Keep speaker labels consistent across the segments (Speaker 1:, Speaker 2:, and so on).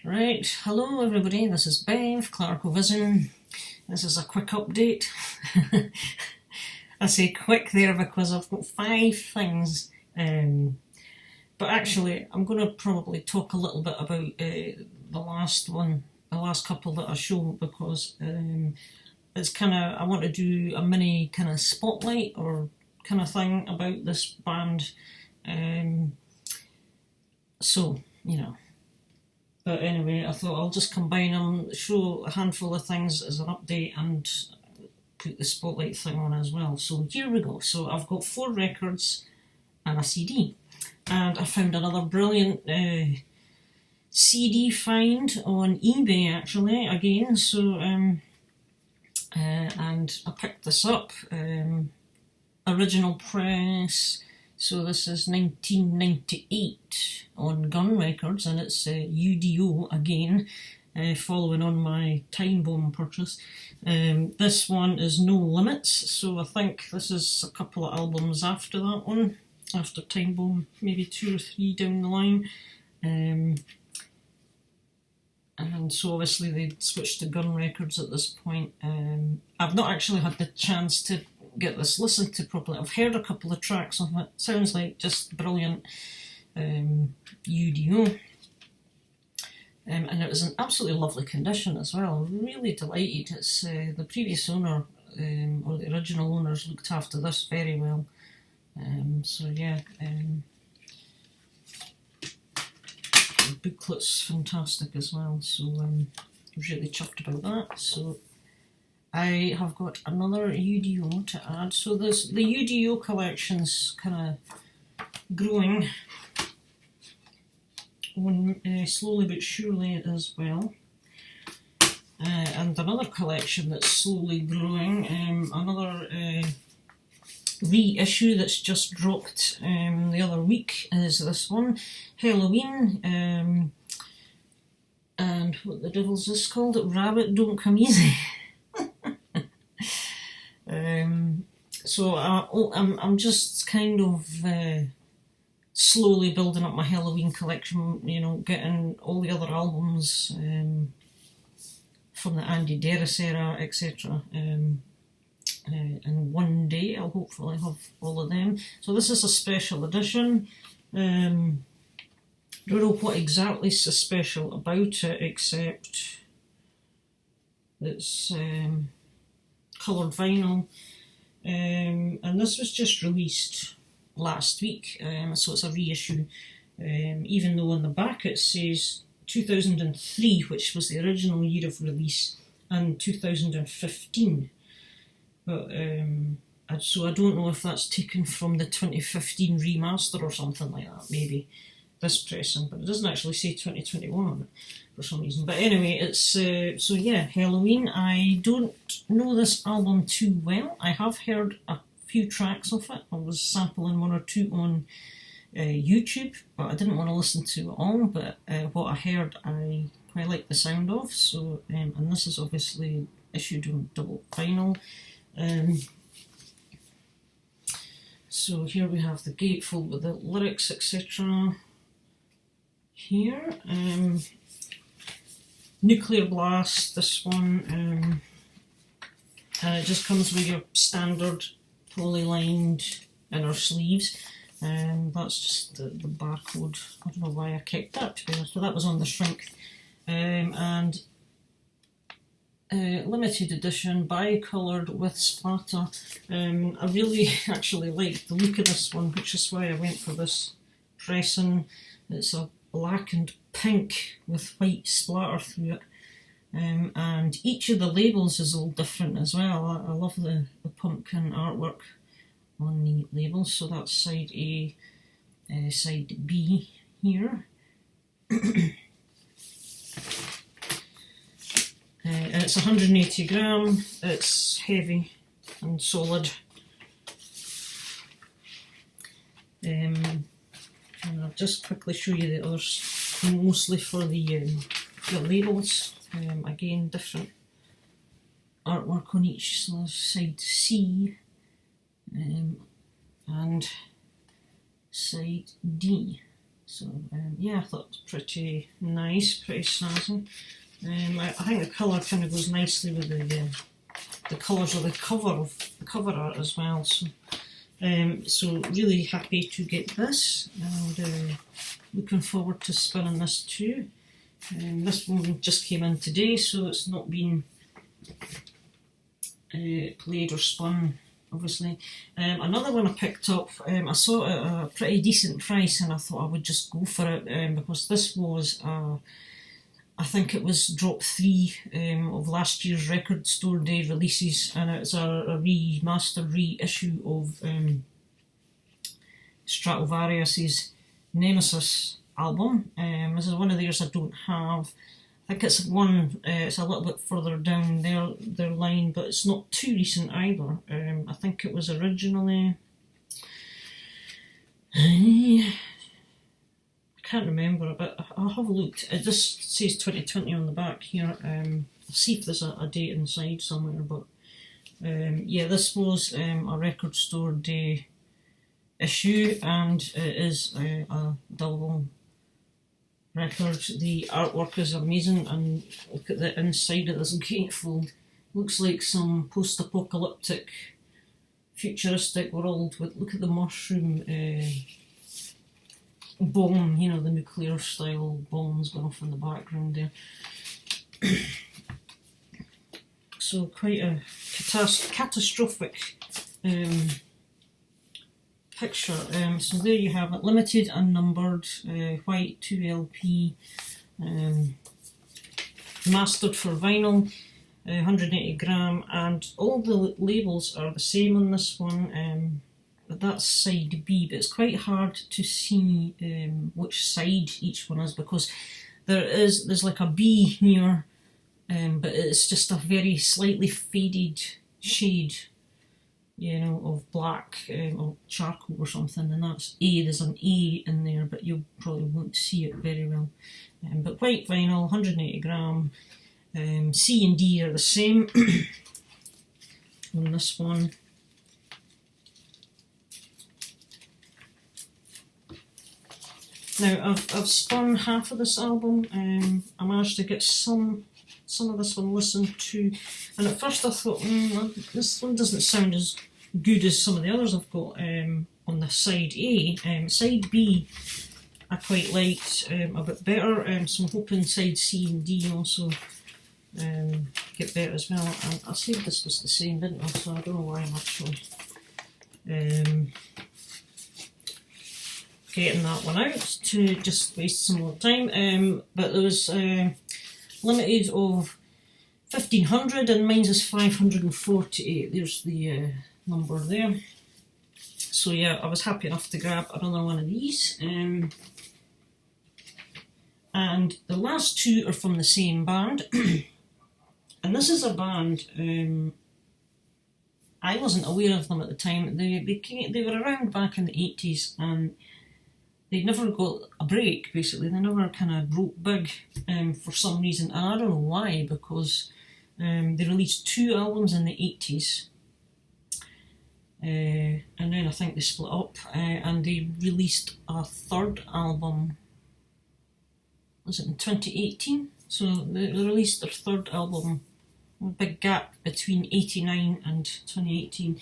Speaker 1: Right, hello everybody, this is Bev, Clarkovision. This is a quick update. I say quick there because I've got 5 things, but actually I'm going to probably talk a little bit about the last couple that I showed, because it's kind of, I want to do a mini kind of spotlight or kind of thing about this band, so, you know. But anyway, I thought I'll just combine them, show a handful of things as an update and put the spotlight thing on as well. So here we go. So I've got 4 records and a CD. And I found another brilliant CD find on eBay actually, again. So, and I picked this up, original press. So this is 1998 on Gun Records, and it's U.D.O again, following on my Time Bomb purchase. This one is No Limits, so I think this is a couple of albums after that one, after Time Bomb, maybe 2 or 3 down the line. And so obviously they switched to Gun Records at this point. I've not actually had the chance to get this listened to properly. I've heard a couple of tracks of it. Sounds like just brilliant U.D.O. And it was in absolutely lovely condition as well. Really delighted. It's the previous owner, or the original owners, looked after this very well. So yeah, the booklet's fantastic as well. So I'm really chuffed about that. So I have got another U.D.O to add. So the U.D.O collection's kind of growing on slowly but surely as well. And another collection that's slowly growing, another reissue that's just dropped the other week is this one, Halloween. And what the devil's this called? Rabbit Don't Come Easy. So I'm just kind of slowly building up my Halloween collection, you know, getting all the other albums from the Andy Deris era, etc. And one day I'll hopefully have all of them. So this is a special edition. Don't know what exactly is so special about it, except it's coloured vinyl. And this was just released last week, so it's a reissue, even though on the back it says 2003, which was the original year of release, and 2015. But so I don't know if that's taken from the 2015 remaster or something like that, maybe, this pressing, but it doesn't actually say 2021 on it for some reason. But anyway, it's so yeah, Halloween. I don't know this album too well. I have heard a few tracks of it. I was sampling 1 or 2 on YouTube, but I didn't want to listen to it all. But what I heard, I quite like the sound of. So and this is obviously issued on double vinyl. So here we have the gatefold with the lyrics, etc. Here, Nuclear Blast, this one, and it just comes with your standard poly-lined inner sleeves. That's just the barcode. I don't know why I kept that, to be honest, but that was on the shrink. And limited edition, bi-coloured with splatter. I really actually liked the look of this one, which is why I went for this pressing. It's a black and pink with white splatter through it. And each of the labels is all different as well. I love the pumpkin artwork on the labels. So that's side A, side B here. And it's 180 gram, it's heavy and solid. And I'll just quickly show you the others, mostly for the labels. Again, different artwork on each. So there's side C and side D. So yeah, I thought it was pretty nice, pretty snazzy. I think the colour kind of goes nicely with the colours of the cover art as well. So so really happy to get this, and looking forward to spinning this too. This one just came in today, so it's not been played or spun, obviously. Another one I picked up, I saw it at a pretty decent price, and I thought I would just go for it, because this was, I think it was drop 3 of last year's Record Store Day releases, and it's a remastered reissue of Stratovarius's Nemesis album. This is one of theirs I don't have. I think it's one, it's a little bit further down their line, but it's not too recent either. I think it was originally, I can't remember, but I'll have a look. It just says 2020 on the back here. I'll see if there's a date inside somewhere, but yeah, this was a Record Store Day issue, and it is a double record. The artwork is amazing, and look at the inside of this gatefold. Looks like some post-apocalyptic futuristic world. With, look at the mushroom bomb, you know, the nuclear style bombs going off in the background there. So quite a catastrophic picture. So there you have it, limited, unnumbered, white 2LP, mastered for vinyl, 180 gram, and all the labels are the same on this one. That's side B, but it's quite hard to see which side each one is, because there's like a B here, but it's just a very slightly faded shade, you know, of black or charcoal or something, and that's A. There's an A in there, but you probably won't see it very well. But white vinyl, 180 gram, C and D are the same on this one. Now I've spun half of this album. I managed to get some of this one listened to, and at first I thought, this one doesn't sound as good as some of the others I've got on the side A. Side B I quite liked a bit better, so I'm hoping side C and D also get better as well. And I said this was the same, didn't I? So I don't know why I'm actually getting that one out to just waste some more time. But there was limited of 1500, and mine's is 548. There's the number there. So yeah, I was happy enough to grab another one of these. And the last two are from the same band. And this is a band, I wasn't aware of them at the time. They were around back in the 80s, and they never got a break, basically. They never kind of broke big for some reason, and I don't know why, because they released 2 albums in the 80s, and then I think they split up, and they released a 3rd album, was it in 2018? So they released their 3rd album, a big gap between 89 and 2018,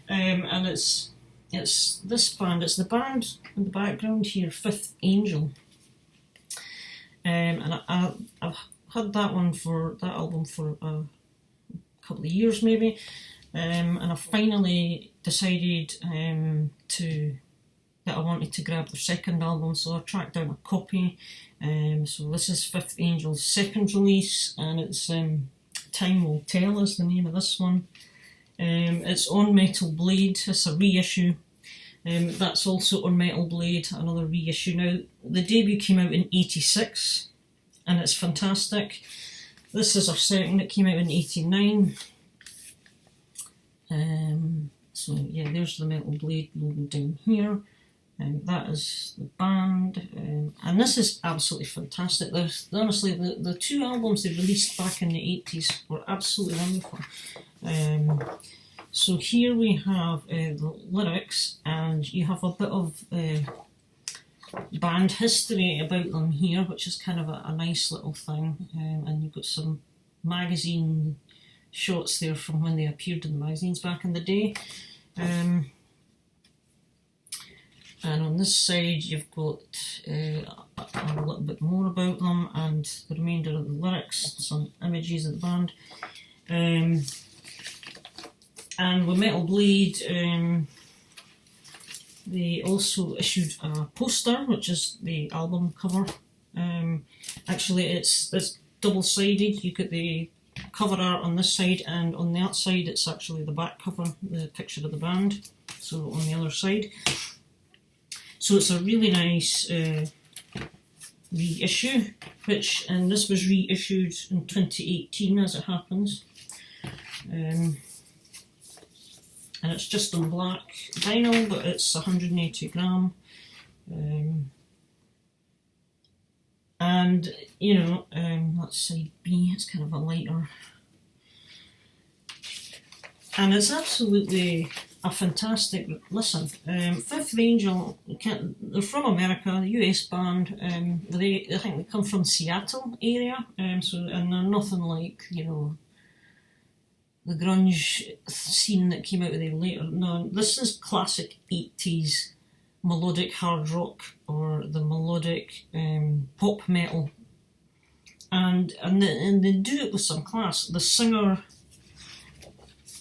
Speaker 1: and it's this band, it's the band in the background here, Fifth Angel, and I've had that album for a couple of years maybe, and I finally decided that I wanted to grab their 2nd album, so I tracked down a copy. So this is Fifth Angel's 2nd release, and it's Time Will Tell is the name of this one. It's on Metal Blade. It's a reissue. That's also on Metal Blade, another reissue. Now, the debut came out in 86, and it's fantastic. This is our 2nd. It came out in 89. So yeah, there's the Metal Blade logo down here. That is the band, and this is absolutely fantastic. Honestly, the 2 albums they released back in the 80s were absolutely wonderful. So here we have the lyrics, and you have a bit of band history about them here, which is kind of a nice little thing, and you've got some magazine shots there from when they appeared in the magazines back in the day. And on this side you've got a little bit more about them and the remainder of the lyrics, some images of the band. And with Metal Blade, they also issued a poster, which is the album cover. Actually, it's double-sided. You get the cover art on this side, and on the outside it's actually the back cover, the picture of the band, so on the other side. So it's a really nice reissue, and this was reissued in 2018 as it happens. And it's just on black vinyl, but it's 180 gram. And, you know, that's side B, it's kind of a lighter. And it's absolutely a fantastic listen. Fifth Angel, they're from America, the US band. I think they come from Seattle area, and they're nothing like, you know, the grunge scene that came out of there later. No, this is classic 80s melodic hard rock, or the melodic pop metal, and they do it with some class. The singer,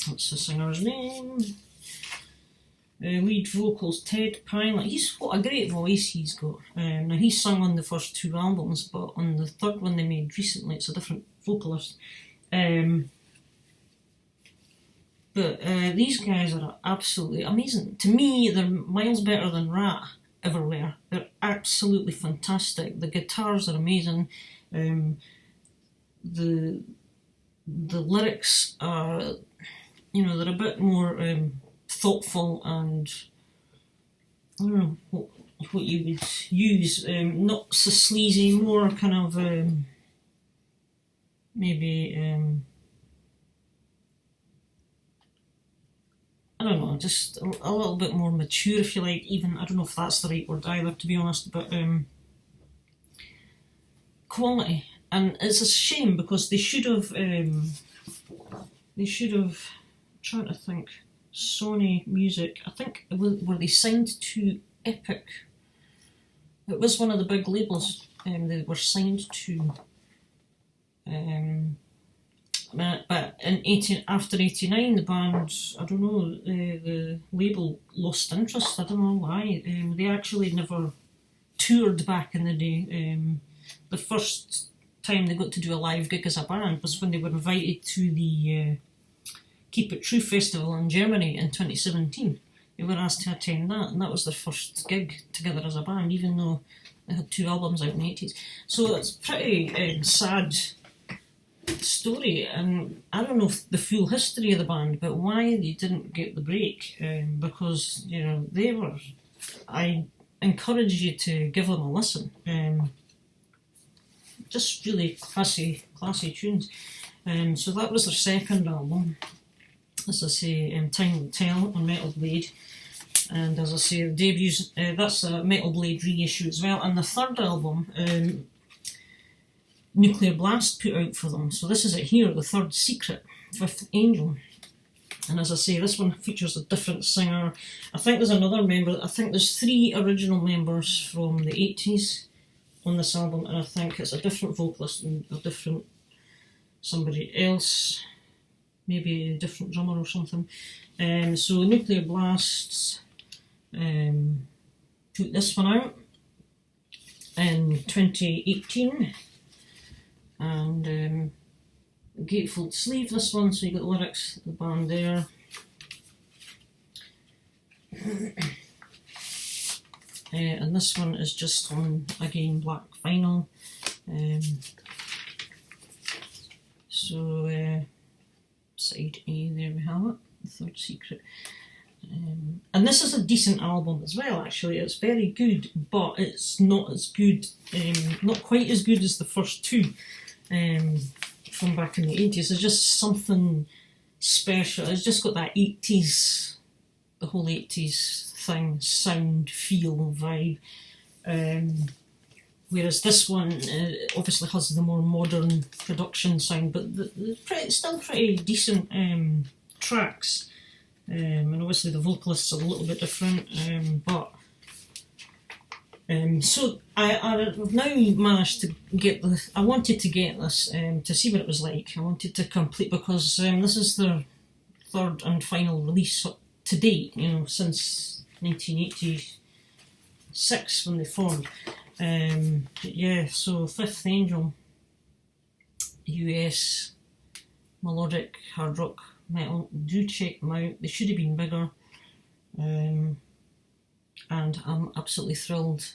Speaker 1: what's the singer's name? Lead vocals Ted Pilot. He's got a great voice. He's got. Now he's sung on the first two albums, but on the third one they made recently, it's a different vocalist. But these guys are absolutely amazing. To me, they're miles better than Rat ever were. They're absolutely fantastic. The guitars are amazing. The lyrics are, you know, they're a bit more thoughtful, and I don't know what you would use. Not so sleazy, more kind of maybe. I don't know, just a little bit more mature, if you like. Even, I don't know if that's the right word either, to be honest, but quality. And it's a shame, because they should have, I'm trying to think, Sony Music, I think, were they signed to Epic? It was one of the big labels they were signed to. But after 89, the band, I don't know, the label lost interest. I don't know why. They actually never toured back in the day. The first time they got to do a live gig as a band was when they were invited to the Keep It True festival in Germany in 2017. They were asked to attend that, and that was their first gig together as a band, even though they had two albums out in the 80s. So it's pretty sad story, and I don't know the full history of the band, but why they didn't get the break, because, you know, I encourage you to give them a listen. Just really classy tunes. So that was their second album, as I say, Time Will Tell on Metal Blade, and as I say, the debuts, that's a Metal Blade reissue as well. And the third album, Nuclear Blast put out for them. So this is it here, the third secret, Fifth Angel. And as I say, this one features a different singer. I think there's another member. I think there's 3 original members from the 80s on this album, and I think it's a different vocalist and a different somebody else, maybe a different drummer or something. So Nuclear Blasts put this one out in 2018. And gatefold sleeve, this one, so you got the lyrics of the band there. And this one is just on, again, black vinyl. So side A, there we have it, the third secret. And this is a decent album as well, actually. It's very good, but it's not as good, not quite as good as the first two. From back in the 80s. There's just something special. It's just got that 80s, the whole 80s thing, sound, feel, vibe. Whereas this one obviously has the more modern production sound, but still pretty decent tracks. And obviously the vocalists are a little bit different, so I've now managed to get this. I wanted to get this to see what it was like. I wanted to complete, because this is their third and final release to date, since 1986 when they formed. Yeah, so Fifth Angel, US melodic hard rock metal. Do check them out. They should have been bigger, and I'm absolutely thrilled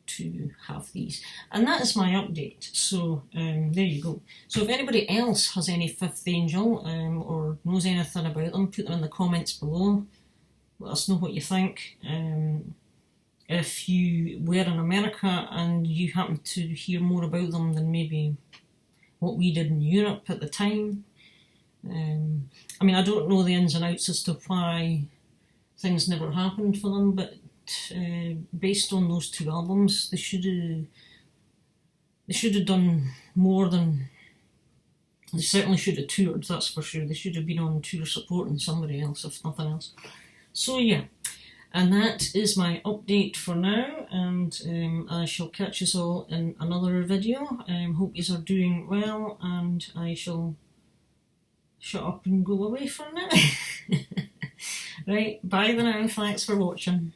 Speaker 1: to have these. And that is my update. So there you go. So if anybody else has any Fifth Angel or knows anything about them, put them in the comments below. Let us know what you think. If you were in America and you happen to hear more about them than maybe what we did in Europe at the time. I mean, I don't know the ins and outs as to why things never happened for them, but based on those two albums, they should have done more than. They certainly should have toured, that's for sure. They should have been on tour supporting somebody else, if nothing else. So yeah, and that is my update for now, and I shall catch you all in another video. Hope you are doing well, and I shall shut up and go away for now. Right, bye for now, thanks for watching.